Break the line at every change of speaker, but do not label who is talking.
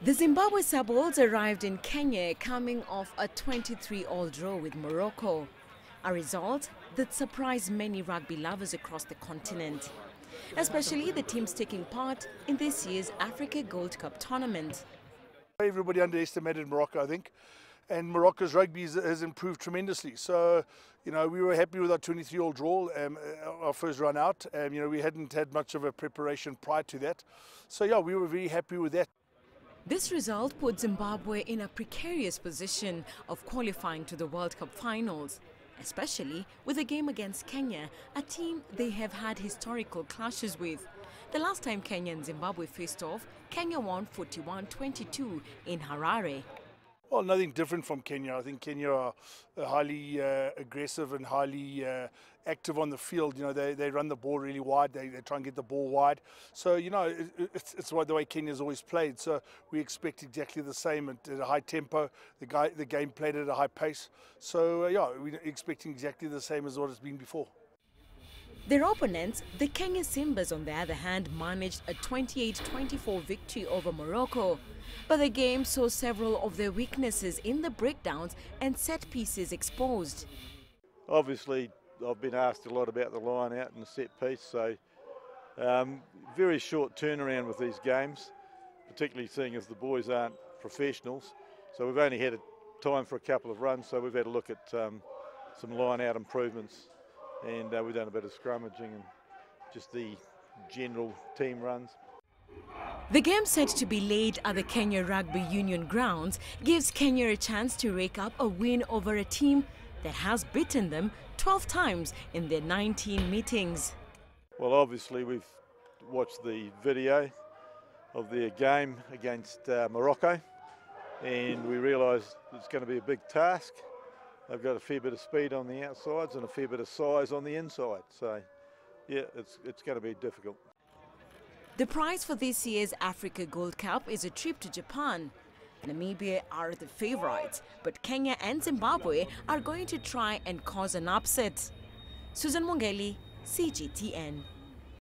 The Zimbabwe Sabols arrived in Kenya coming off a 23-all draw with Morocco, a result that surprised many rugby lovers across the continent, especially the teams taking part in this year's Africa Gold Cup tournament.
Everybody underestimated Morocco, I think, and Morocco's rugby has improved tremendously. So, you know, we were happy with our 23-all draw, our first run out. You know, we hadn't had much of a preparation prior to that. So, yeah, we were very happy with that.
This result put Zimbabwe in a precarious position of qualifying to the World Cup finals, especially with a game against Kenya, a team they have had historical clashes with. The last time Kenya and Zimbabwe faced off, Kenya won 41-22 in Harare.
Well, nothing different from Kenya. I think Kenya are highly aggressive and highly active on the field. You know, they run the ball really wide. They try and get the ball wide. So, you know, it's the way Kenya's always played. So we expect exactly the same at a high tempo. The game played at a high pace. So, yeah, we're expecting exactly the same as what it's been before.
Their opponents, the Kenya Simbas, on the other hand, managed a 28-24 victory over Morocco. But the game saw several of their weaknesses in the breakdowns and set pieces exposed.
Obviously, I've been asked a lot about the line out and the set piece, so very short turnaround with these games, particularly seeing as the boys aren't professionals. So we've only had time for a couple of runs, so we've had a look at some line out improvements. And we've done a bit of scrummaging and just the general team runs.
The game set to be laid at the Kenya Rugby Union grounds gives Kenya a chance to rake up a win over a team that has beaten them 12 times in their 19 meetings.
Well, obviously we've watched the video of their game against Morocco, and we realise it's going to be a big task. They've got a fair bit of speed on the outsides and a fair bit of size on the inside. So, yeah, it's going to be difficult.
The prize for this year's Africa Gold Cup is a trip to Japan. Namibia are the favourites, but Kenya and Zimbabwe are going to try and cause an upset. Suzanne Mwongeli, CGTN.